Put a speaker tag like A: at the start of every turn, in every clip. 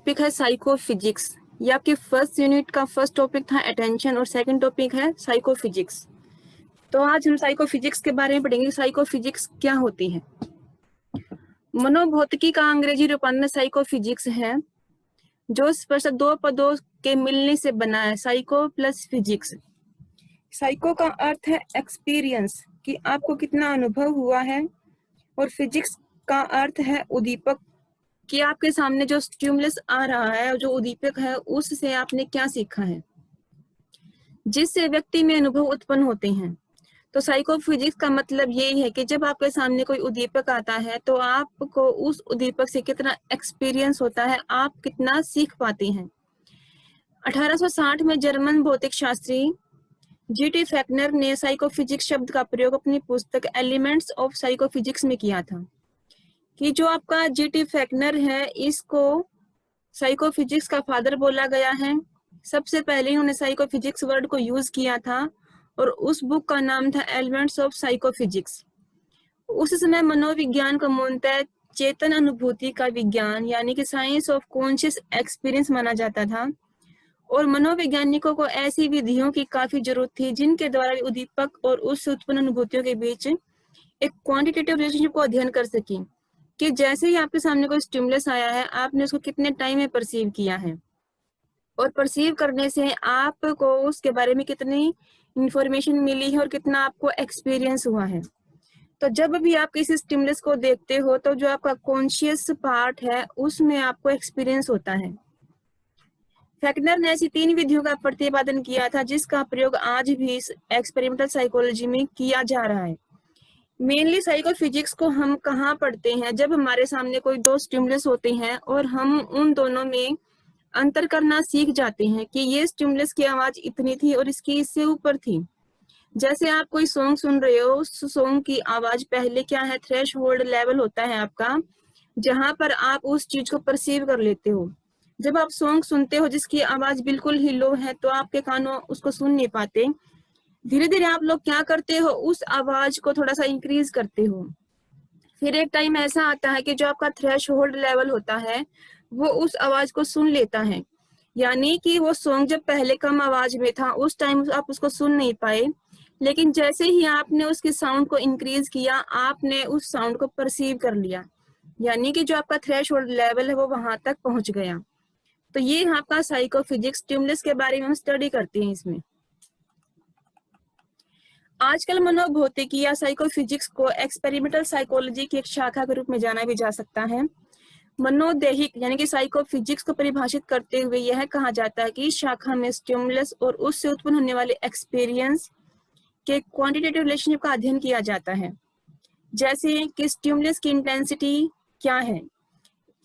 A: Topic है psychophysics. ये आपके फर्स्ट यूनिट का फर्स्ट टॉपिक था अटेंशन और सेकंड टॉपिक है साइकोफिजिक्स। तो आज हम साइकोफिजिक्स के बारे में पढ़ेंगे। साइकोफिजिक्स क्या होती है। मनोभौतिकी का अंग्रेजी रूपांतर साइकोफिजिक्स है, जो स्पर्शक दो पदों के मिलने से बना है, साइको प्लस फिजिक्स। साइको का अर्थ है एक्सपीरियंस, कि आपको कितना अनुभव हुआ है, और फिजिक्स का अर्थ है उद्दीपक, कि आपके सामने जो स्टिमुलस आ रहा है, जो उद्दीपक है, उससे आपने क्या सीखा है, जिससे व्यक्ति में अनुभव उत्पन्न होते हैं। तो साइकोफिजिक्स का मतलब यही है कि जब आपके सामने कोई उद्दीपक आता है तो आपको उस उद्दीपक से कितना एक्सपीरियंस होता है, आप कितना सीख पाते हैं। 1860 में जर्मन भौतिक शास्त्री जीटी फैक्नर ने साइकोफिजिक्स शब्द का प्रयोग अपनी पुस्तक एलिमेंट्स ऑफ साइकोफिजिक्स में किया था। कि जो आपका जीटी फैक्नर है, इसको साइकोफिजिक्स का फादर बोला गया है। सबसे पहले उन्होंने साइकोफिजिक्स वर्ड को यूज किया था और उस बुक का नाम था एलिमेंट्स ऑफ साइकोफिजिक्स। उस समय मनोविज्ञान को मूलतः चेतन अनुभूति का विज्ञान यानी कि साइंस ऑफ कॉन्शियस एक्सपीरियंस माना जाता था, और मनोवैज्ञानिकों को ऐसी विधियों की काफी जरूरत थी जिनके द्वारा उद्दीपक और उससे उत्पन्न अनुभूतियों के बीच एक क्वांटिटेटिव रिलेशनशिप को अध्ययन कर सके, कि जैसे ही आपके सामने कोई स्टिमुलस आया है, आपने उसको कितने टाइम में परसीव किया है, और परसीव करने से आपको उसके बारे में कितनी इंफॉर्मेशन मिली है और कितना आपको एक्सपीरियंस हुआ है। तो जब भी आप किसी स्टिमुलस को देखते हो तो जो आपका कॉन्शियस पार्ट है उसमें आपको एक्सपीरियंस होता है। फैक्नर ने ऐसी 3 विधियों का प्रतिपादन किया था जिसका प्रयोग आज भी एक्सपेरिमेंटल साइकोलॉजी में किया जा रहा है। मेनली साइकोफिजिक्स को हम कहाँ पढ़ते हैं, जब हमारे सामने कोई 2 स्टिमुलस होते हैं और हम उन दोनों में अंतर करना सीख जाते हैं कि ये स्टिमुलस की आवाज इतनी थी और इसकी इससे ऊपर थी। जैसे आप कोई सॉन्ग सुन रहे हो, उस सॉन्ग की आवाज पहले क्या है, थ्रेशहोल्ड लेवल होता है आपका, जहां पर आप उस चीज को परसीव कर लेते हो। जब आप सॉन्ग सुनते हो जिसकी आवाज बिल्कुल ही लो है तो आपके कानों उसको सुन नहीं पाते। धीरे धीरे आप लोग क्या करते हो, उस आवाज को थोड़ा सा इंक्रीज करते हो। फिर एक टाइम ऐसा आता है कि जो आपका थ्रेशहोल्ड लेवल होता है वो उस आवाज को सुन लेता है, यानी कि वो सॉन्ग जब पहले कम आवाज में था उस टाइम आप उसको सुन नहीं पाए, लेकिन जैसे ही आपने उसके साउंड को इंक्रीज किया, आपने उस साउंड को परसीव कर लिया, यानी कि जो आपका थ्रेशहोल्ड लेवल है वो वहां तक पहुंच गया। तो ये आपका साइकोफिजिक्स स्टिमुलस के बारे में हम स्टडी करते हैं इसमें। आजकल मनोभौतिकी या साइकोफिजिक्स को एक्सपेरिमेंटल साइकोलॉजी की एक शाखा के रूप में जाना भी जा सकता है। मनोदैहिक यानी कि साइकोफिजिक्स को परिभाषित करते हुए यह कहा जाता है कि इस शाखा में स्टिमुलस और उससे उत्पन्न होने वाले एक्सपीरियंस के क्वांटिटेटिव रिलेशनशिप का अध्ययन किया जाता है। जैसे कि स्टिमुलस की इंटेंसिटी क्या है,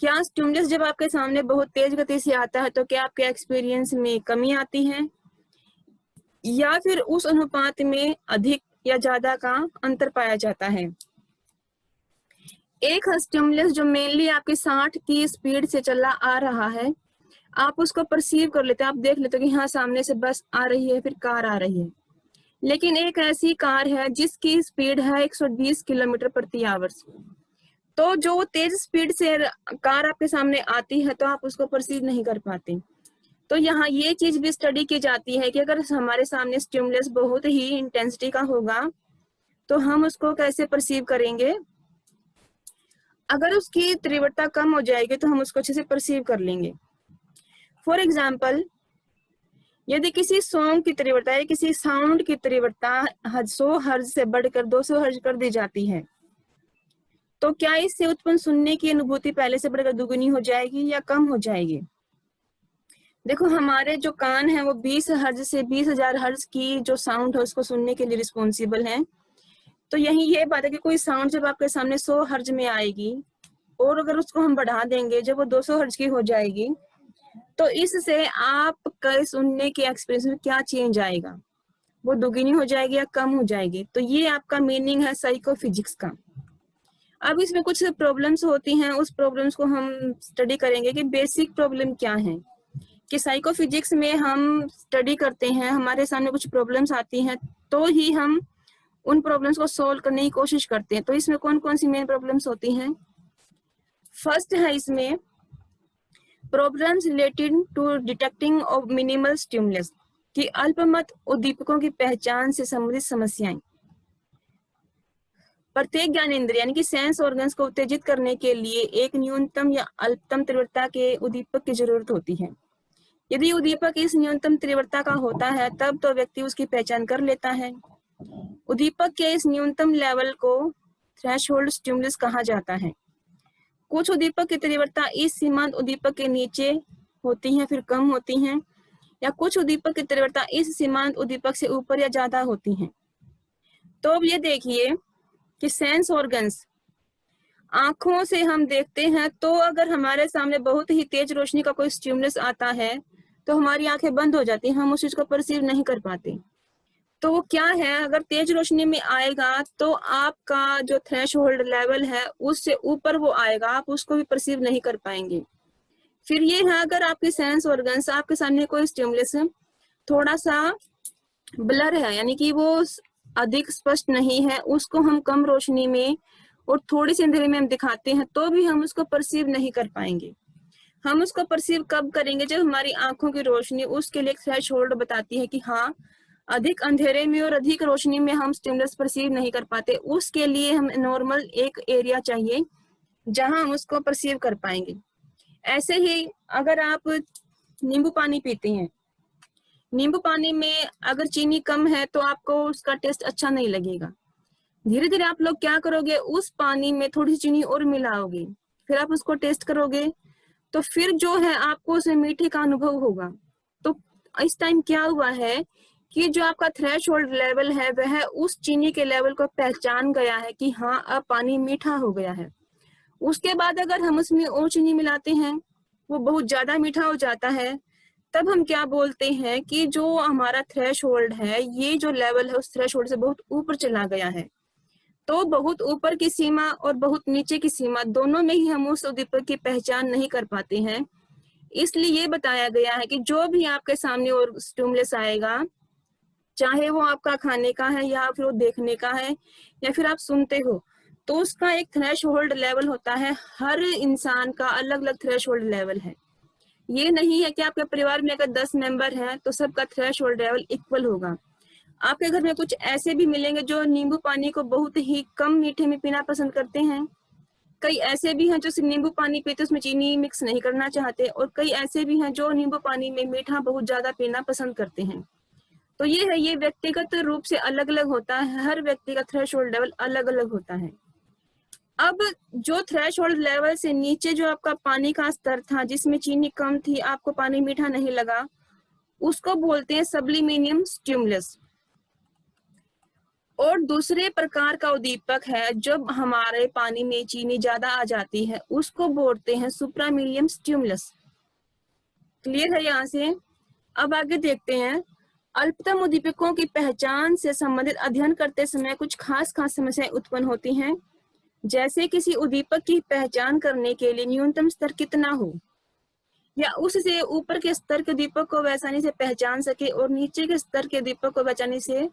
A: क्या स्टिमुलस जब आपके सामने बहुत तेज गति से आता है तो क्या आपके एक्सपीरियंस में कमी आती है, या फिर उस अनुपात में अधिक या ज्यादा का अंतर पाया जाता है। एक स्टिमुलस जो मेनली आपके 60 की स्पीड से चला आ रहा है, आप उसको परसीव कर लेते हैं, आप देख लेते हो कि हाँ सामने से बस आ रही है, फिर कार आ रही है। लेकिन एक ऐसी कार है जिसकी स्पीड है 120 किलोमीटर प्रति आवर, तो जो तेज स्पीड से कार आपके सामने आती है तो आप उसको परसीव नहीं कर पाते। तो यहाँ ये चीज भी स्टडी की जाती है कि अगर हमारे सामने स्टिमुलस बहुत ही इंटेंसिटी का होगा तो हम उसको कैसे परसीव करेंगे। अगर उसकी तीव्रता कम हो जाएगी तो हम उसको अच्छे से परसीव कर लेंगे। फॉर एग्जाम्पल, यदि किसी सॉन्ग की तीव्रता या किसी साउंड की तीव्रता 100 हर्ज से बढ़कर 200 हर्ज कर दी जाती है, तो क्या इससे उत्पन्न सुनने की अनुभूति पहले से बढ़कर दुगुनी हो जाएगी या कम हो जाएगी। देखो, हमारे जो कान है वो 20 हर्ज से 20,000 हर्ज की जो साउंड है उसको सुनने के लिए रिस्पॉन्सिबल है। तो यही ये बात है कि कोई साउंड जब आपके सामने 100 हर्ज में आएगी और अगर उसको हम बढ़ा देंगे जब वो 200 हर्ज की हो जाएगी, तो इससे आपका सुनने के एक्सपीरियंस में क्या चेंज आएगा, वो दुगुनी हो जाएगी या कम हो जाएगी। तो ये आपका मीनिंग है साइकोफिजिक्स का। अब इसमें कुछ प्रॉब्लम्स होती हैं, उस प्रॉब्लम्स को हम स्टडी करेंगे कि बेसिक प्रॉब्लम क्या है। कि साइकोफिजिक्स में हम स्टडी करते हैं, हमारे सामने कुछ प्रॉब्लम्स आती हैं तो ही हम उन प्रॉब्लम्स को सॉल्व करने की कोशिश करते हैं। तो इसमें कौन कौन सी मेन प्रॉब्लम्स होती हैं। फर्स्ट है इसमें problems related to detecting of minimal stimulus, कि अल्पमत उद्दीपकों की पहचान से संबंधित समस्याएं। प्रत्येक ज्ञानेंद्रिय यानी कि सेंस ऑर्गन्स को उत्तेजित करने के लिए एक न्यूनतम या अल्पतम तीव्रता के उद्दीपक की जरूरत होती है। यदि उद्दीपक इस न्यूनतम तीव्रता का होता है तब तो व्यक्ति उसकी पहचान कर लेता है। उद्दीपक के इस न्यूनतम लेवल को थ्रेशोल्ड स्टिमुलस कहा जाता है। कुछ उद्दीपक की तीव्रता इस सीमांत उद्दीपक के नीचे होती है, फिर कम होती हैं, या कुछ उद्दीपक की तीव्रता इस सीमांत उद्दीपक से ऊपर या ज्यादा होती हैं। तो अब ये देखिए कि सेंस ऑर्गन्स, आंखों से हम देखते हैं तो अगर हमारे सामने बहुत ही तेज रोशनी का कोई स्टिमुलस आता है तो हमारी आंखें बंद हो जाती हैं, हम उस चीज को परसीव नहीं कर पाते। तो वो क्या है, अगर तेज रोशनी में आएगा तो आपका जो थ्रेशोल्ड लेवल है उससे ऊपर वो आएगा, आप उसको भी परसीव नहीं कर पाएंगे। फिर ये है, अगर आपके सेंस ऑर्गन्स, आपके सामने कोई स्टिमुलस थोड़ा सा ब्लर है यानी कि वो अधिक स्पष्ट नहीं है, उसको हम कम रोशनी में और थोड़ी सी अंधेरे में हम दिखाते हैं तो भी हम उसको परसीव नहीं कर पाएंगे। हम उसको परसीव कब करेंगे, जब हमारी आंखों की रोशनी उसके लिए एक थ्रेशोल्ड बताती है कि हाँ, अधिक अंधेरे में और अधिक रोशनी में हम स्टिमुलस परसीव नहीं कर पाते, उसके लिए हम नॉर्मल एक एरिया चाहिए जहां हम उसको परसीव कर पाएंगे। ऐसे ही अगर आप नींबू पानी पीते हैं, नींबू पानी में अगर चीनी कम है तो आपको उसका टेस्ट अच्छा नहीं लगेगा। धीरे धीरे आप लोग क्या करोगे, उस पानी में थोड़ी सी चीनी और मिलाओगे, फिर आप उसको टेस्ट करोगे तो फिर जो है आपको उसमें मीठे का अनुभव होगा। तो इस टाइम क्या हुआ है कि जो आपका थ्रेशोल्ड लेवल है वह उस चीनी के लेवल को पहचान गया है कि हाँ, अब पानी मीठा हो गया है। उसके बाद अगर हम उसमें और चीनी मिलाते हैं, वो बहुत ज्यादा मीठा हो जाता है, तब हम क्या बोलते हैं कि जो हमारा थ्रेशोल्ड है, ये जो लेवल है उस थ्रेशोल्ड से बहुत ऊपर चला गया है। तो बहुत ऊपर की सीमा और बहुत नीचे की सीमा दोनों में ही हम उस उद्दीपक की पहचान नहीं कर पाते हैं। इसलिए ये बताया गया है कि जो भी आपके सामने और स्टिमुलस आएगा, चाहे वो आपका खाने का है या फिर वो देखने का है या फिर आप सुनते हो, तो उसका एक थ्रेशोल्ड लेवल होता है। हर इंसान का अलग अलग थ्रेशोल्ड लेवल है। ये नहीं है कि आपके परिवार में अगर 10 मेंबर हैं तो सबका थ्रेशोल्ड लेवल इक्वल होगा। आपके घर में कुछ ऐसे भी मिलेंगे जो नींबू पानी को बहुत ही कम मीठे में पीना पसंद करते हैं। कई ऐसे भी हैं जो सिर्फ नींबू पानी पीते उसमें चीनी मिक्स नहीं करना चाहते, और कई ऐसे भी हैं जो नींबू पानी में मीठा बहुत ज्यादा पीना पसंद करते हैं। तो ये है, ये व्यक्तिगत रूप से अलग अलग होता है, हर व्यक्ति का थ्रेशोल्ड लेवल अलग अलग होता है। अब जो थ्रेशोल्ड लेवल से नीचे जो आपका पानी का स्तर था, जिसमें चीनी कम थी, आपको पानी मीठा नहीं लगा, उसको बोलते हैं सब्लिमिनियम स्टिमुलस। और दूसरे प्रकार का उद्दीपक है जब हमारे पानी में चीनी ज्यादा आ जाती है, उसको बोलते हैं सुप्रामिलियम स्टिमुलस। क्लियर है यहाँ से? अब आगे देखते हैं, अल्पतम उद्दीपकों की पहचान से संबंधित अध्ययन करते समय कुछ खास समस्याएं उत्पन्न होती हैं। जैसे किसी उद्दीपक की पहचान करने के लिए न्यूनतम स्तर कितना हो, या उससे ऊपर के स्तर के उद्दीपक को आसानी से पहचान सके और नीचे के स्तर के उद्दीपक को आसानी से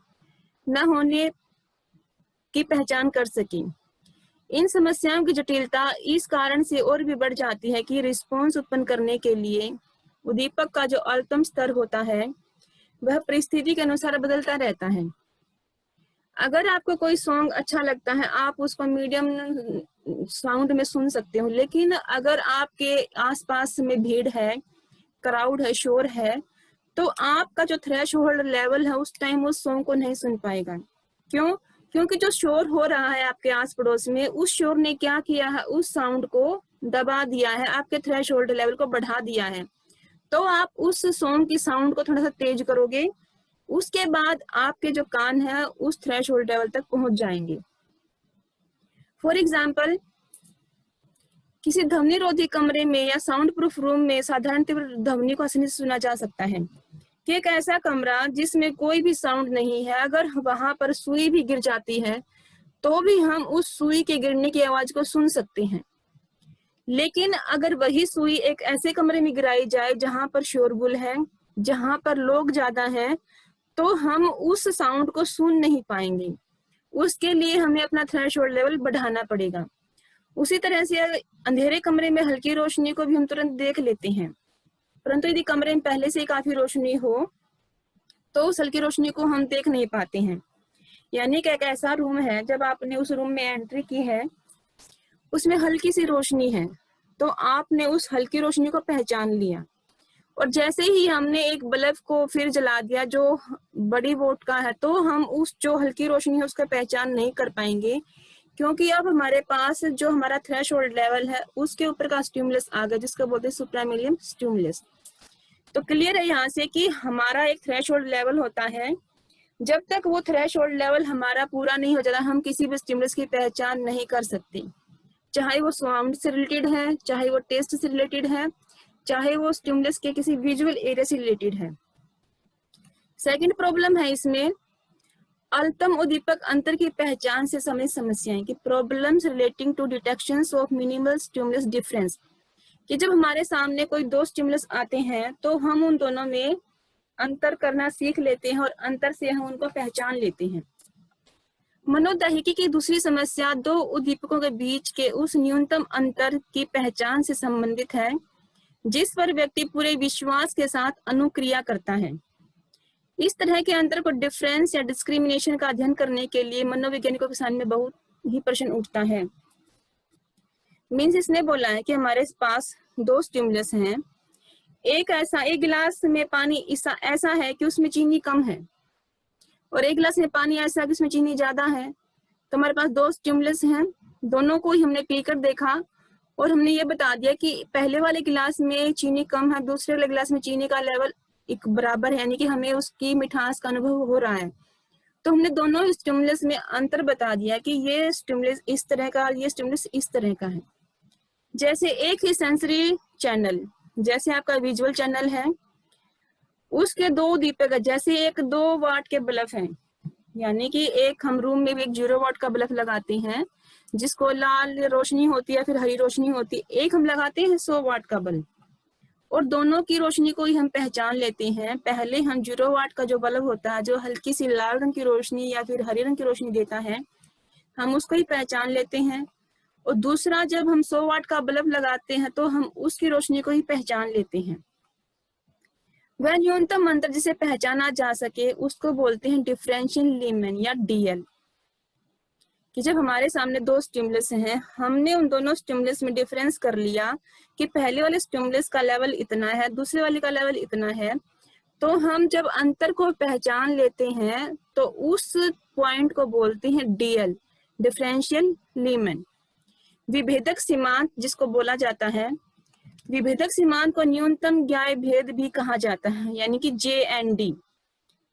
A: न होने की पहचान कर सके। इन समस्याओं की जटिलता इस कारण से और भी बढ़ जाती है कि रिस्पॉन्स उत्पन्न करने के लिए उद्दीपक का जो अल्पतम स्तर होता है वह परिस्थिति के अनुसार बदलता रहता है। अगर आपको कोई सॉन्ग अच्छा लगता है, आप उसको मीडियम साउंड में सुन सकते हो, लेकिन अगर आपके आसपास में भीड़ है, क्राउड है, शोर है, तो आपका जो थ्रेशोल्ड लेवल है उस टाइम उस सॉन्ग को नहीं सुन पाएगा। क्यों? क्योंकि जो शोर हो रहा है आपके आस पड़ोस में, उस शोर ने क्या किया है, उस साउंड को दबा दिया है, आपके थ्रेशोल्ड लेवल को बढ़ा दिया है। तो आप उस सॉन्ग की साउंड को थोड़ा सा तेज करोगे, उसके बाद आपके जो कान है उस थ्रेशोल्ड लेवल तक पहुंच जाएंगे। फॉर एग्जाम्पल, किसी ध्वनि रोधी कमरे में या साउंड प्रूफ रूम में साधारण तीव्र ध्वनि को आसानी से सुना जा सकता है कि एक ऐसा कमरा जिसमें कोई भी साउंड नहीं है, अगर वहां पर सुई भी गिर जाती है तो भी हम उस सुई के गिरने की आवाज को सुन सकते हैं। लेकिन अगर वही सुई एक ऐसे कमरे में गिराई जाए जहां पर शोरगुल है, जहां पर लोग ज्यादा हैं, तो हम उस साउंड को सुन नहीं पाएंगे। उसके लिए हमें अपना थ्रेशोल्ड लेवल बढ़ाना पड़ेगा। उसी तरह से अंधेरे कमरे में हल्की रोशनी को भी हम तुरंत देख लेते हैं, परंतु यदि कमरे में पहले से ही काफी रोशनी हो तो उस हल्की रोशनी को हम देख नहीं पाते हैं। यानी कि एक ऐसा रूम है, जब आपने उस रूम में एंट्री की है, उसमें हल्की सी रोशनी है, तो आपने उस हल्की रोशनी को पहचान लिया, और जैसे ही हमने एक बल्ब को फिर जला दिया जो बड़ी वोट का है, तो हम उस जो हल्की रोशनी है उसका पहचान नहीं कर पाएंगे, क्योंकि अब हमारे पास जो हमारा थ्रेशोल्ड लेवल है उसके ऊपर का स्टिमुलस आ गया, जिसको बोलते हैं सुप्रामिलियम स्टिमुलस। तो क्लियर है यहाँ से कि हमारा एक थ्रेशोल्ड लेवल होता है, जब तक वो थ्रेशोल्ड लेवल हमारा पूरा नहीं हो जाता हम किसी भी स्टिमुलस की पहचान नहीं कर सकते, चाहे वो साउंड से रिलेटेड है, चाहे वो टेस्ट से रिलेटेड है, चाहे वो स्टिमुलस के किसी विजुअल एरिया से रिलेटेड है। सेकंड प्रॉब्लम है इसमें अल्पतम उद्दीपक अंतर की पहचान से संबंधित समस्याएं, कि problems relating to detections of minimal stimulus difference, कि जब हमारे सामने कोई दो स्टिमुलस आते हैं तो हम उन दोनों में अंतर करना सीख लेते हैं और अंतर से हम उनको पहचान लेते हैं। मनोदैहिकी की दूसरी समस्या दो उद्दीपकों के बीच के उस न्यूनतम अंतर की पहचान से संबंधित है जिस पर व्यक्ति पूरे विश्वास के साथ अनुक्रिया करता है। इस तरह के अंतर को डिफरेंस या डिस्क्रिमिनेशन का अध्ययन करने के लिए मनोवैज्ञानिकों के सामने बहुत ही प्रश्न उठता है। मीन्स इसने बोला है कि हमारे पास दो स्टिमुलस हैं, एक गिलास में पानी ऐसा है कि उसमें चीनी कम है, और एक गिलास में पानी ऐसा है कि उसमें चीनी ज्यादा है। तो हमारे पास दो स्टिमुलस हैं, दोनों को ही हमने पीकर देखा और हमने ये बता दिया कि पहले वाले गिलास में चीनी कम है, दूसरे वाले गिलास में चीनी का लेवल एक बराबर है, यानी कि हमें उसकी मिठास का अनुभव हो रहा है। तो हमने दोनों स्टिमुलस में अंतर बता दिया कि ये स्टिमुलस इस तरह का और ये स्टिमुलस इस तरह का है। जैसे एक ही सेंसरी चैनल, जैसे आपका विजुअल चैनल है, उसके दो दीपक, जैसे एक 2 वाट के बल्ब हैं, यानी कि एक हम रूम में भी एक 0 वाट का बल्ब लगाते हैं जिसको लाल रोशनी होती है फिर हरी रोशनी होती है, एक हम लगाते हैं 100 वाट का बल्ब, और दोनों की रोशनी को ही हम पहचान लेते हैं। पहले हम 0 वाट का जो बल्ब होता है जो हल्की सी लाल रंग की रोशनी या फिर हरे रंग की रोशनी देता है, हम उसको ही पहचान लेते हैं, और दूसरा जब हम 100 वाट का बल्ब लगाते हैं तो हम उसकी रोशनी को ही पहचान लेते हैं। वह न्यूनतम अंतर जिसे पहचाना जा सके उसको बोलते हैं डिफरेंशियल लीमेन या डीएल, कि जब हमारे सामने दो स्टिमुलस हैं, हमने उन दोनों स्टिमुलस में डिफरेंस कर लिया कि पहले वाले स्टिमुलस का लेवल इतना है, दूसरे वाले का लेवल इतना है, तो हम जब अंतर को पहचान लेते हैं तो उस पॉइंट को बोलते हैं डीएल, डिफरेंशियल लीमेन। विभेदक सीमांत जिसको बोला जाता है, विभेदक सीमांत को न्यूनतम ज्ञाय भेद भी कहा जाता है, यानी कि JND,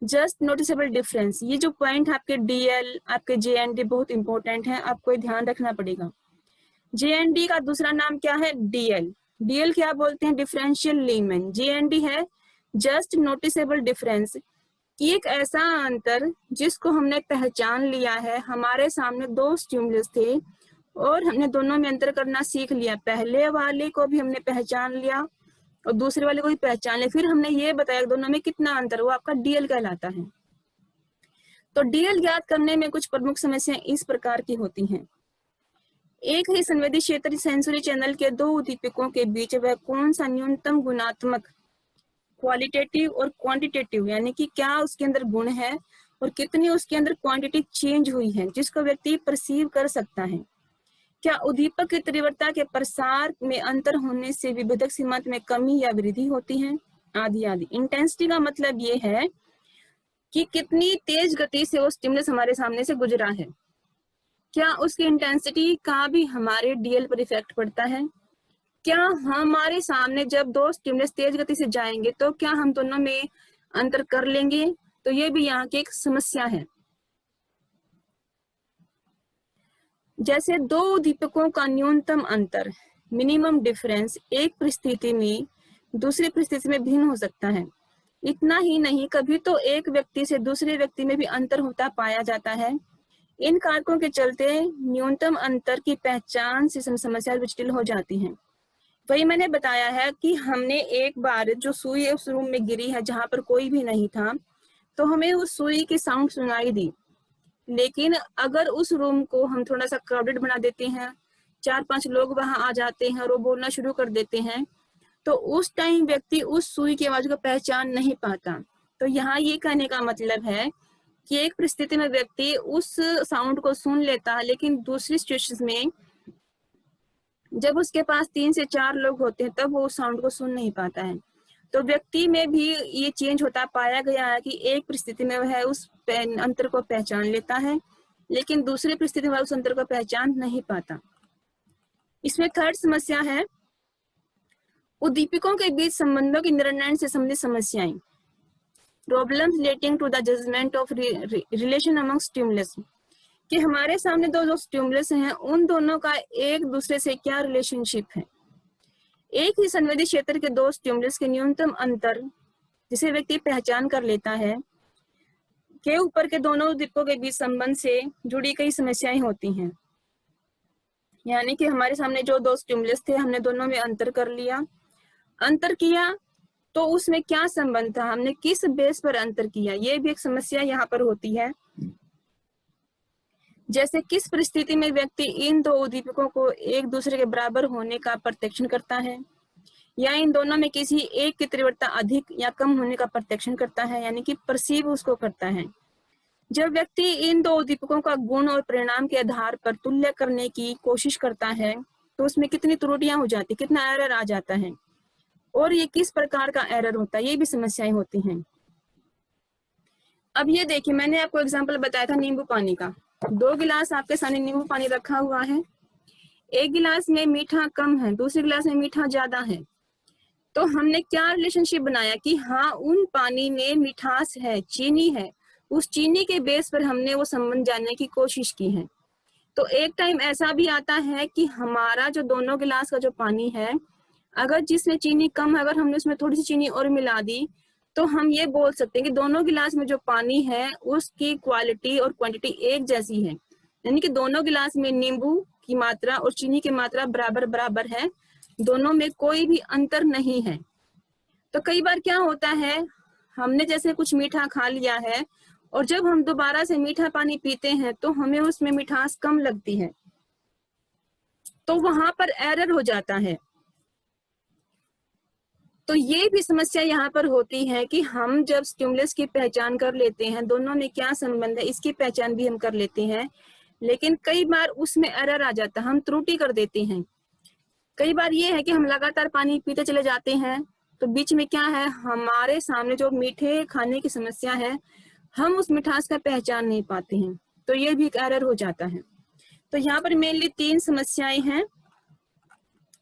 A: जस्ट नोटिसेबल डिफरेंस। ये जो पॉइंट आपके DL, आपके JND बहुत इंपॉर्टेंट है, आपको ध्यान रखना पड़ेगा। JND का दूसरा नाम क्या है? DL। DL क्या बोलते हैं? Differential Lehman. JND है जस्ट नोटिसेबल डिफरेंस, कि एक ऐसा अंतर जिसको हमने पहचान लिया है। हमारे सामने दो स्टिमुलस थे और हमने दोनों में अंतर करना सीख लिया, पहले वाले को भी हमने पहचान लिया और दूसरे वाले को भी पहचान लिया, फिर हमने ये बताया दोनों में कितना अंतर, वो आपका DL कहलाता है। तो DL ज्ञात करने में कुछ प्रमुख समस्याएं इस प्रकार की होती हैं। एक ही संवेदी क्षेत्र सेंसरी चैनल के दो उद्दीपकों के बीच वह कौन सा न्यूनतम गुणात्मक, क्वालिटेटिव और क्वांटिटेटिव, यानी कि क्या उसके अंदर गुण है और कितनी उसके अंदर क्वांटिटी चेंज हुई है, जिसको व्यक्ति परसीव कर सकता है। क्या उद्दीपक की तीव्रता के प्रसार में अंतर होने से विभेदक सीमांत में कमी या वृद्धि होती है, आदि आदि। इंटेंसिटी का मतलब ये है कि कितनी तेज गति से वो स्टिमुलस हमारे सामने से गुजरा है, क्या उसकी इंटेंसिटी का भी हमारे DL पर इफेक्ट पड़ता है। क्या हमारे सामने जब दो स्टिमुलस तेज गति से जाएंगे तो क्या हम दोनों में अंतर कर लेंगे, तो ये भी यहाँ की एक समस्या है। जैसे दो उद्दीपकों का न्यूनतम अंतर, मिनिमम डिफरेंस, एक परिस्थिति में दूसरी परिस्थिति में भिन्न हो सकता है। इतना ही नहीं, कभी तो एक व्यक्ति से दूसरे व्यक्ति में भी अंतर होता पाया जाता है। इन कारकों के चलते न्यूनतम अंतर की पहचान से समस्या जटिल हो जाती है। वही मैंने बताया है कि हमने एक बार जो सुई उस रूम में गिरी है जहां पर कोई भी नहीं था, तो हमें उस सुई की साउंड सुनाई दी, लेकिन अगर उस रूम को हम थोड़ा सा क्राउडेड बना देते हैं 4-5 लोग वहां आ जाते हैं और वो बोलना शुरू कर देते हैं, तो उस टाइम व्यक्ति उस सुई की आवाज को पहचान नहीं पाता। तो यहाँ ये कहने का मतलब है कि एक परिस्थिति में व्यक्ति उस साउंड को सुन लेता है, लेकिन दूसरी सिचुएशन में जब उसके पास 3 से 4 लोग होते हैं तब वो उस साउंड को सुन नहीं पाता है। तो व्यक्ति में भी ये चेंज होता पाया गया है कि एक परिस्थिति में वह उस अंतर को पहचान लेता है, लेकिन दूसरी परिस्थिति में वह उस अंतर को पहचान नहीं पाता। इसमें थर्ड समस्या है उद्दीपकों के बीच संबंधों के निर्णय से संबंधित समस्याएं, problems relating to the judgement of relation among stimulus, कि हमारे सामने दो स्टिमुलस हैं, उन दोनों का एक दूसरे से क्या रिलेशनशिप है। एक ही संवेदी क्षेत्र के दो स्टिमुलस के न्यूनतम अंतर जिसे व्यक्ति पहचान कर लेता है के ऊपर के दोनों उद्दीपकों के बीच संबंध से जुड़ी कई समस्याएं होती हैं। यानी कि हमारे सामने जो दो स्टिमुलस थे, हमने दोनों में अंतर कर लिया, अंतर किया तो उसमें क्या संबंध था, हमने किस बेस पर अंतर किया, ये भी एक समस्या यहाँ पर होती है। जैसे किस परिस्थिति में व्यक्ति इन दो उद्दीपकों को एक दूसरे के बराबर होने का प्रत्यक्षण करता है, या इन दोनों में किसी एक की तीव्रता अधिक या कम होने का प्रत्यक्षण करता है, यानी कि परसीव उसको करता है। जब व्यक्ति इन दो उद्दीपकों का गुण और परिणाम के आधार पर तुल्य करने की कोशिश करता है तो उसमें कितनी त्रुटियां हो जाती, कितना एरर आ जाता है, और ये किस प्रकार का एरर होता है, ये भी समस्याएं होती हैं। अब ये देखिए, मैंने आपको एग्जांपल बताया था नींबू पानी का। 2 गिलास आपके सामने नींबू पानी रखा हुआ है, एक गिलास में मीठा कम है, दूसरे गिलास में मीठा ज्यादा है। तो हमने क्या रिलेशनशिप बनाया कि हाँ, उन पानी में मिठास है, चीनी है, उस चीनी के बेस पर हमने वो संबंध जानने की कोशिश की है। तो एक टाइम ऐसा भी आता है कि हमारा जो दोनों गिलास का जो पानी है, अगर जिसमें चीनी कम है, अगर हमने उसमें थोड़ी सी चीनी और मिला दी तो हम ये बोल सकते हैं कि दोनों गिलास में जो पानी है उसकी क्वालिटी और क्वांटिटी एक जैसी है, यानी कि दोनों गिलास में नींबू की मात्रा और चीनी की मात्रा बराबर बराबर है, दोनों में कोई भी अंतर नहीं है। तो कई बार क्या होता है, हमने जैसे कुछ मीठा खा लिया है और जब हम दोबारा से मीठा पानी पीते हैं तो हमें उसमें मिठास कम लगती है, तो वहां पर एरर हो जाता है। तो ये भी समस्या यहाँ पर होती है कि हम जब स्टिमुलस की पहचान कर लेते हैं, दोनों में क्या संबंध है इसकी पहचान भी हम कर लेते हैं, लेकिन कई बार उसमें एरर आ जाता है, हम त्रुटि कर देते हैं। कई बार ये है कि हम लगातार पानी पीते चले जाते हैं, तो बीच में क्या है, हमारे सामने जो मीठे खाने की समस्या है, हम उस मिठास का पहचान नहीं पाते हैं, तो ये भी एक एरर हो जाता है। तो यहाँ पर मेनली 3 समस्याएं हैं।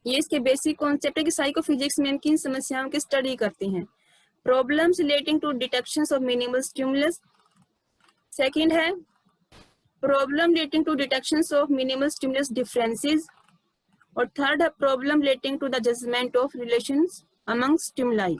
A: ये इसके बेसिक कॉन्सेप्ट है कि साइकोफिजिक्स में हम किन समस्याओं की स्टडी करते हैं। Problems relating to detections of minimal stimulus, second है problem relating to detections of minimal stimulus differences, और थर्ड है problem relating to the judgement of relations among stimuli.